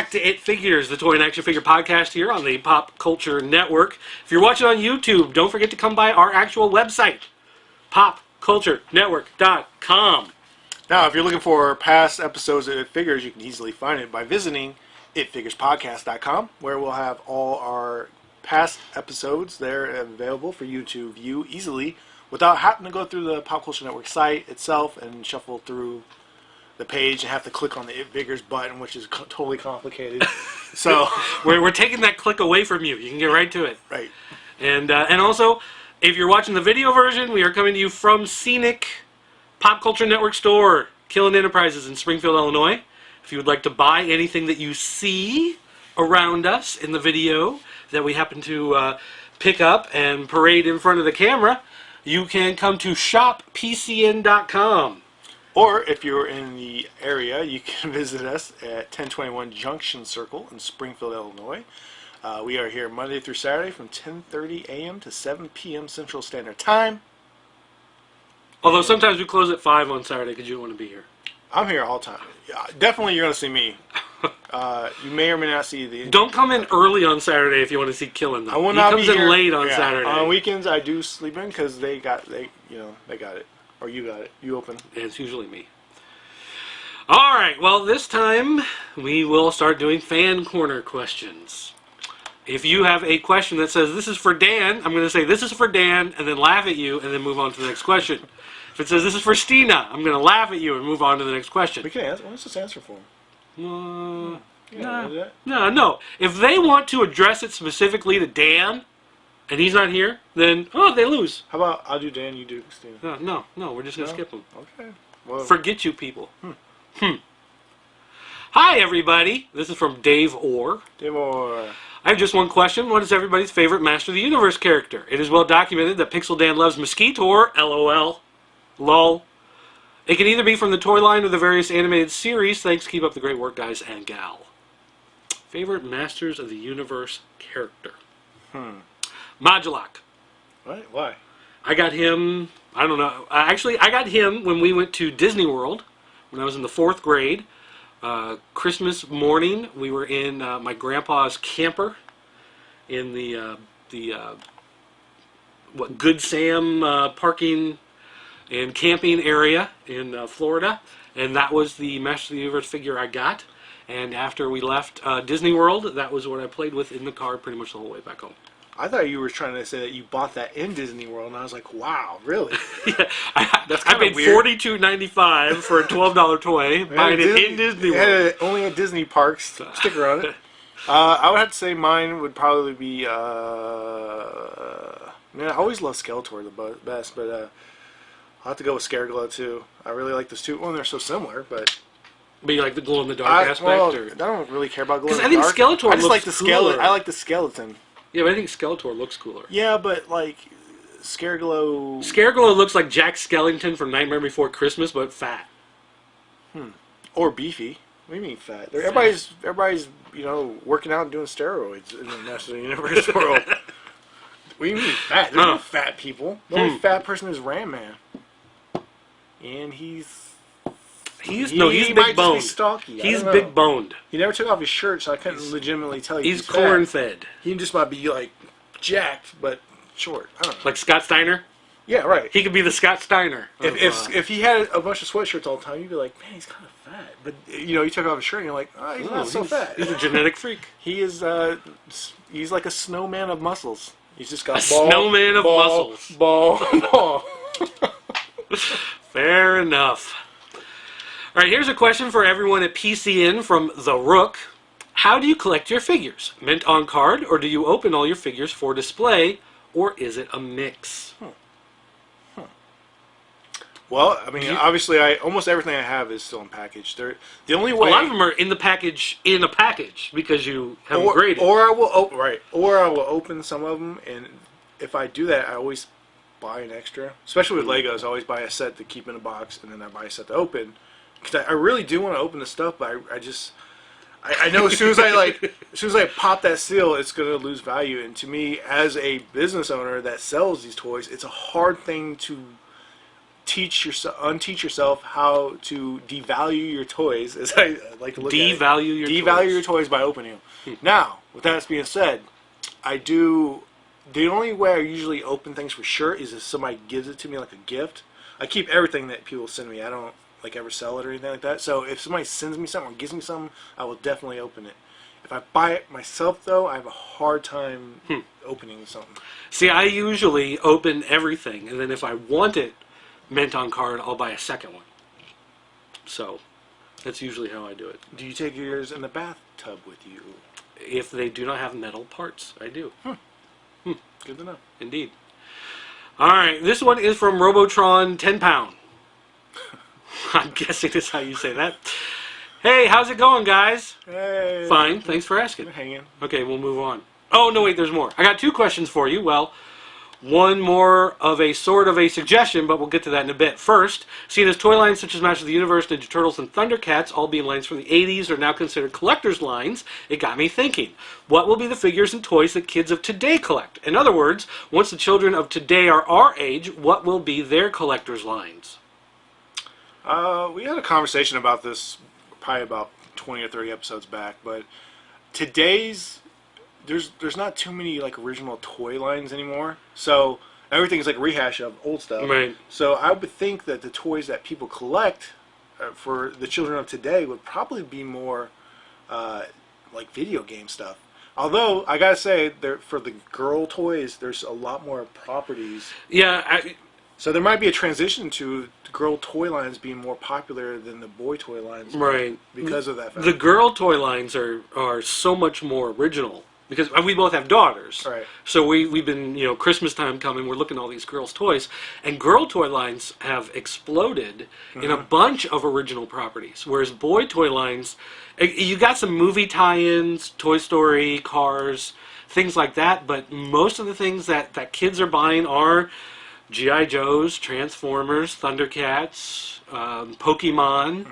back to It Figures, the Toy and Action Figure podcast here on the Pop Culture Network. If you're watching on YouTube, don't forget to come by our actual website, popculturenetwork.com. Now, if you're looking for past episodes of It Figures, you can easily find it by visiting itfigurespodcast.com, where we'll have all our past episodes there available for you to view easily without having to go through the Pop Culture Network site itself and shuffle through the page and have to click on the It Figures button, which is totally complicated. So we're taking that click away from you. You can get right to it. Right. And also, if you're watching the video version, we are coming to you from scenic Pop Culture Network store, Killen Enterprises in Springfield, Illinois. If you would like to buy anything that you see around us in the video that we happen to pick up and parade in front of the camera, you can come to shoppcn.com. Or if you're in the area, you can visit us at 1021 Junction Circle in Springfield, Illinois. We are here Monday through Saturday from 10:30 a.m. to 7 p.m. Central Standard Time. Although sometimes we close at 5 on Saturday because you don't want to be here. I'm here all the time. Yeah, definitely you're going to see me. You may or may not see the... Don't come in early on Saturday if you want to see Killen, though. I will not be here. He comes in late on Saturday. On weekends, I do sleep in because they got it. Or you got it. You open. And it's usually me. All right. Well, this time we will start doing fan corner questions. If you have a question that says, this is for Dan, I'm going to say, this is for Dan, and then laugh at you, and then move on to the next question. If it says, this is for Stina, I'm going to laugh at you and move on to the next question. We can answer. What's this answer for? No. If they want to address it specifically to Dan, and he's not here, then, they lose. How about I'll do Dan, you do Stina? No, we're just going to skip them. Okay. Well, forget you people. Hi, everybody. This is from Dave Orr. Dave Orr. I have just one question. What is everybody's favorite Master of the Universe character? It is well documented that Pixel Dan loves Mosquitor, LOL, lol. It can either be from the toy line or the various animated series. Thanks. Keep up the great work, guys and gal. Favorite Masters of the Universe character? Modulok. What? Why? I got him, I don't know. Actually, I got him when we went to Disney World when I was in the 4th grade. Christmas morning, we were in my grandpa's camper in the Good Sam parking and camping area in Florida, and that was the Master of the Universe figure I got. And after we left Disney World, that was what I played with in the car pretty much the whole way back home. I thought you were trying to say that you bought that in Disney World, and I was like, wow, really? Yeah, I paid $42.95 for a $12 toy, buying it in Disney World. Only at Disney parks, sticker on it. I would have to say mine would probably be, man, I always love Skeletor the best, but I'll have to go with Scareglow too. I really like those two. Well, they're so similar, but... But you like the glow-in-the-dark aspect? Well, or? I don't really care about glow-in-the-dark. Because I think Skeletor looks like the cooler. I like the skeleton. Yeah, but I think Skeletor looks cooler. Yeah, but like Scareglow... Scareglow looks like Jack Skellington from Nightmare Before Christmas, but fat. Or beefy. What do you mean fat? Everybody's working out and doing steroids in the Master of the Universe world. What do you mean fat? There's no fat people. The only fat person is Ram Man. And he's big boned. He's big boned. He never took off his shirt, so I couldn't legitimately tell you. He's corn fed. He just might be like jacked, but short. I don't know. Like Scott Steiner? Yeah, right. He could be the Scott Steiner. If he had a bunch of sweatshirts all the time, you'd be like, man, he's kind of fat. But you took off his shirt, and you're like, oh, he's not so fat. He's a genetic freak. He is. He's like a snowman of muscles. He's just got snowman of muscles. Ball. Fair enough. All right, here's a question for everyone at PCN from The Rook. How do you collect your figures? Mint on card, or do you open all your figures for display, or is it a mix? Well, I mean, obviously, almost everything I have is still in package. The only way a lot of them are in a package because you have them graded. Or I will open some of them, and if I do that, I always buy an extra. Especially with Legos, I always buy a set to keep in a box, and then I buy a set to open. Because I really do want to open the stuff, but I know as soon as I pop that seal, it's going to lose value. And to me, as a business owner that sells these toys, it's a hard thing to unteach yourself how to devalue your toys, as I like to look at it. Devalue your toys by opening them. Now, with that being said, the only way I usually open things for sure is if somebody gives it to me like a gift. I keep everything that people send me. I don't like ever sell it or anything like that. So if somebody sends me something or gives me something, I will definitely open it. If I buy it myself, though, I have a hard time opening something. See, I usually open everything, and then if I want it mint on card, I'll buy a second one. So that's usually how I do it. Do you take yours in the bathtub with you? If they do not have metal parts, I do. Good to know. Indeed. All right, this one is from Robotron 10 Pound. I'm guessing that's how you say that. Hey, how's it going, guys? Hey. Fine, thanks for asking. We're hanging. Okay, we'll move on. Oh, no, wait, there's more. I got 2 questions for you. Well, one more of a sort of a suggestion, but we'll get to that in a bit. First, seeing as toy lines such as Masters of the Universe, Ninja Turtles, and ThunderCats, all being lines from the 80s, are now considered collector's lines, it got me thinking. What will be the figures and toys that kids of today collect? In other words, once the children of today are our age, what will be their collector's lines? We had a conversation about this probably about 20 or 30 episodes back, but today's there's not too many like original toy lines anymore. So everything's like a rehash of old stuff. Right. So I would think that the toys that people collect for the children of today would probably be more like video game stuff. Although I gotta say, for the girl toys, there's a lot more properties. Yeah. So there might be a transition to girl toy lines being more popular than the boy toy lines. Right. Because of that fact. The girl toy lines are so much more original. Because we both have daughters. Right. So we've been, Christmas time coming, we're looking at all these girls' toys. And girl toy lines have exploded in a bunch of original properties. Whereas boy toy lines, you got some movie tie-ins, Toy Story, Cars, things like that. But most of the things that kids are buying are G.I. Joes, Transformers, ThunderCats, Pokemon.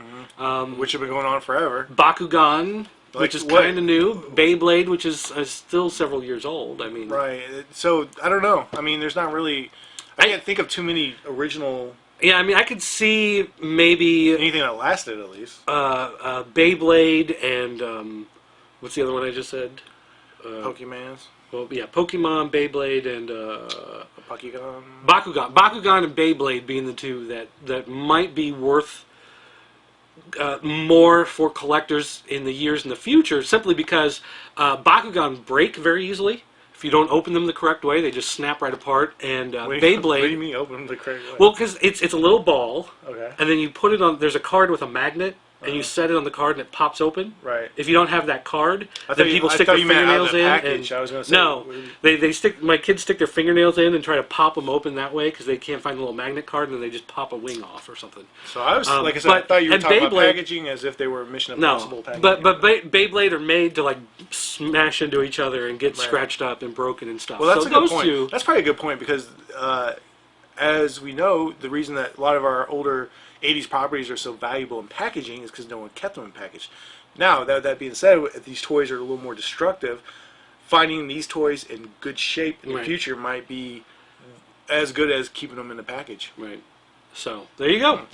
Which have been going on forever. Bakugan. Which is kind of new. Beyblade, which is still several years old. I mean, right. So I don't know. I mean, there's not really. I can't think of too many original. Yeah, I mean, I could see maybe anything that lasted at least. Beyblade and what's the other one I just said? Pokemans. Well, yeah, Pokemon, Beyblade, and Bakugan. Bakugan and Beyblade being the two that might be worth. More for collectors in the years in the future, simply because Bakugan break very easily. If you don't open them the correct way, they just snap right apart. And Beyblade. What do you mean open them the correct way? Well, because it's a little ball. Okay. And then you put it on. There's a card with a magnet. And you set it on the card and it pops open. Right. If you don't have that card, then people stick their fingernails in. And, I was going to say, no, they stick. My kids stick their fingernails in and try to pop them open that way because they can't find the little magnet card, and then they just pop a wing off or something. So I was like I said, I thought you were talking about packaging as if they were Mission Impossible packaging. But Beyblade are made to like smash into each other and get scratched up and broken and stuff. Well, that's so a good point. That's probably a good point because, as we know, the reason that a lot of our older 80s properties are so valuable in packaging is because no one kept them in package. Now, that being said, these toys are a little more destructive. Finding these toys in good shape in the future might be as good as keeping them in the package. Right. So, there you go.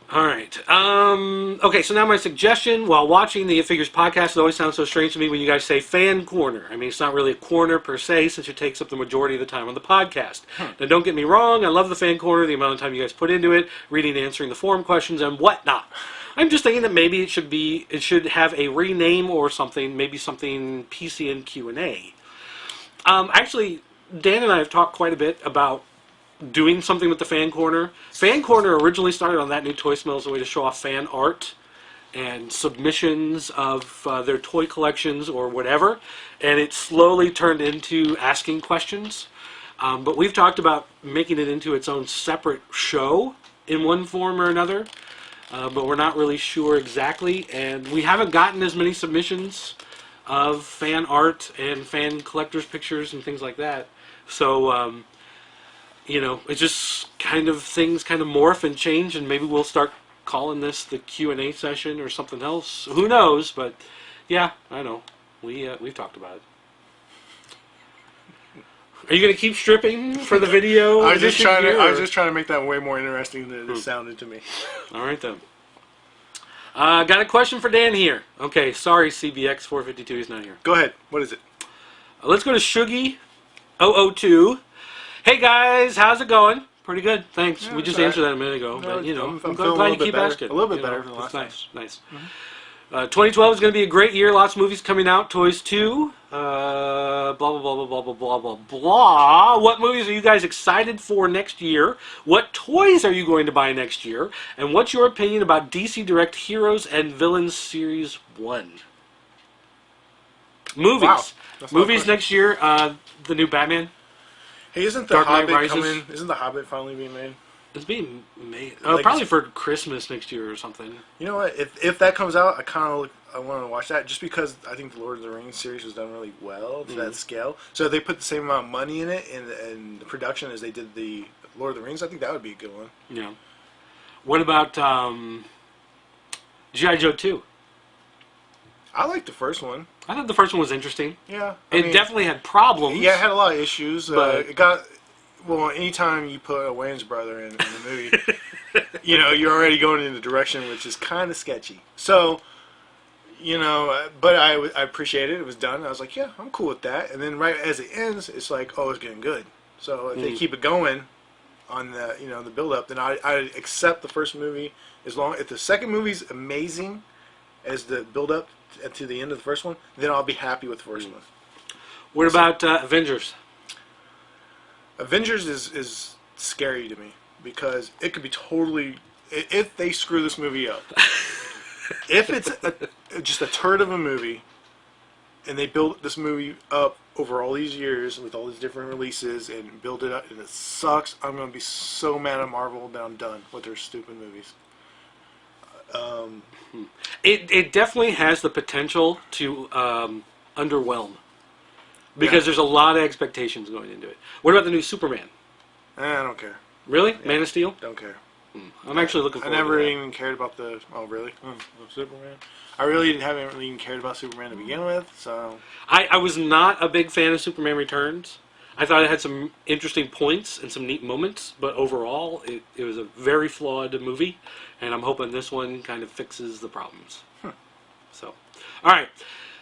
All right. Okay, so now my suggestion, while watching the It Figures podcast, it always sounds so strange to me when you guys say fan corner. I mean, it's not really a corner per se, since it takes up the majority of the time on the podcast. Now, don't get me wrong, I love the fan corner, the amount of time you guys put into it, reading and answering the forum questions and whatnot. I'm just thinking that maybe it should have a rename or something, maybe something PCN Q&A. Actually, Dan and I have talked quite a bit about doing something with the fan corner. Fan corner originally started on That New Toy Smell as a way to show off fan art and submissions of their toy collections or whatever, and it slowly turned into asking questions. But we've talked about making it into its own separate show in one form or another, but we're not really sure exactly, and we haven't gotten as many submissions of fan art and fan collectors' pictures and things like that. So, it's just things kind of morph and change, and maybe we'll start calling this the Q&A session or something else. Who knows? But yeah, I know we've talked about it. Are you going to keep stripping for the video? I was just trying to to make that way more interesting than it sounded to me. All right then. Got a question for Dan here. Okay, sorry, CBX 452 is not here. Go ahead. What is it? Let's go to Shuggy002. Hey guys, how's it going? Pretty good, thanks. Yeah, we just all right. answered that a minute ago, No, but you know, I'm glad you keep asking. A little bit You better know, than the last it's nice, time. nice. 2012 is going to be a great year. Lots of movies coming out. Toys 2. Blah, blah, blah, blah, blah, blah, blah, blah, blah. What movies are you guys excited for next year? What toys are you going to buy next year? And what's your opinion about DC Direct Heroes and Villains Series 1? Movies. Wow. That's not a Movies question. next year. The new Batman. Hey, isn't the Dark Knight Hobbit Rises. coming? Isn't the Hobbit finally being made? It's being made. Like Probably it's- for Christmas next year or something. You know what? If that comes out, I want to watch that just because I think the Lord of the Rings series was done really well to that scale. So if they put the same amount of money in it and the production as they did the Lord of the Rings, I think that would be a good one. Yeah. What about G.I. Joe 2? I like the first one. I thought the first one was interesting. Yeah, It definitely had problems. Yeah, it had a lot of issues. But- It got anytime you put a Wayans brother in the movie, you know, you're already going in a direction which is kind of sketchy. So, you know, but I appreciate it. It was done. I was like, yeah, I'm cool with that. And then right as it ends, it's like, oh, it's getting good. So if they keep it going on the the build up, then I accept the first movie as long if the second movie's amazing as the build up to the end of the first one, then I'll be happy with the first one. What about Avengers? Avengers is scary to me because it could be totally if they screw this movie up. If it's just a turd of a movie, and they build this movie up over all these years with all these different releases and build it up, and it sucks, I'm gonna be so mad at Marvel that I'm done with their stupid movies. It definitely has the potential to underwhelm because there's a lot of expectations going into it. What about the new Superman? I don't care. Really? Man of Steel? Don't care. I'm actually looking I forward never to that. even cared about the. Oh, really? Superman. I really haven't really even cared about Superman to begin with. So I was not a big fan of Superman Returns. I thought it had some interesting points and some neat moments, but overall, it was a very flawed movie, and I'm hoping this one kind of fixes the problems. So, all right.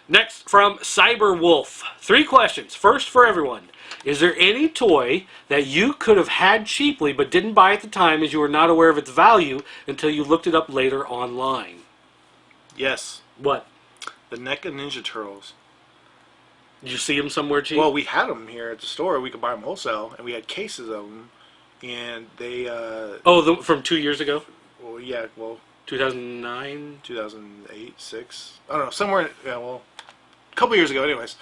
Next, from Cyberwolf. 3 questions. First, for everyone. Is there any toy that you could have had cheaply but didn't buy at the time as you were not aware of its value until you looked it up later online? yes, What? the NECA Ninja Turtles. Did you see them somewhere cheap? Well, we had them here at the store. We could buy them wholesale, and we had cases of them. And they, from 2 years ago? 2009? 2008, 6. I don't know, somewhere. A couple years ago, anyways.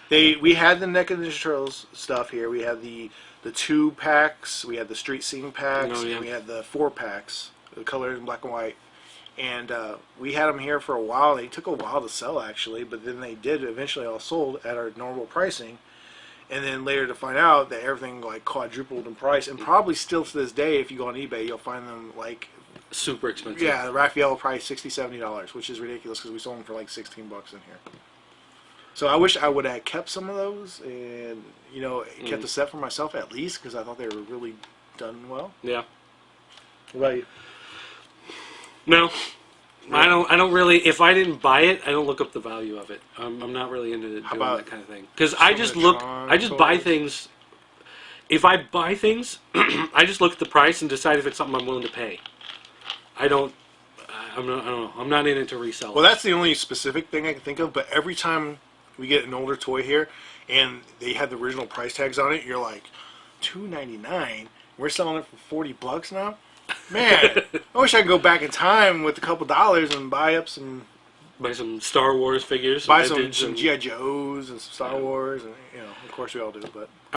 We had the NECA Ninja Turtles stuff here. We had the 2 packs. We had the Street Scene packs. Oh, yeah. And we had the 4 packs, the colored in black and white. And we had them here for a while. They took a while to sell, actually, but then they did eventually all sold at our normal pricing. And then later to find out that everything like quadrupled in price, and probably still to this day, if you go on eBay, you'll find them like Super expensive. the Raphael price $60-$70, which is ridiculous because we sold them for like $16 in here. So I wish I would have kept some of those and kept a set for myself at least because I thought they were really done well. Yeah. What about you? No, I don't really. If I didn't buy it, I don't look up the value of it. I'm not really into doing about that kind of thing because I just buy things. If I buy things, I just look at the price and decide if it's something I'm willing to pay. I don't know. I'm not in it to resell. Well, that's the only specific thing I can think of. But every time we get an older toy here and they have the original price tags on it, you're like, $2.99. We're selling it for $40 now. Man, I wish I could go back in time with a couple dollars and buy some Star Wars figures. buy some vintage some and- GI Joes and some Star Wars, and of course we all do. But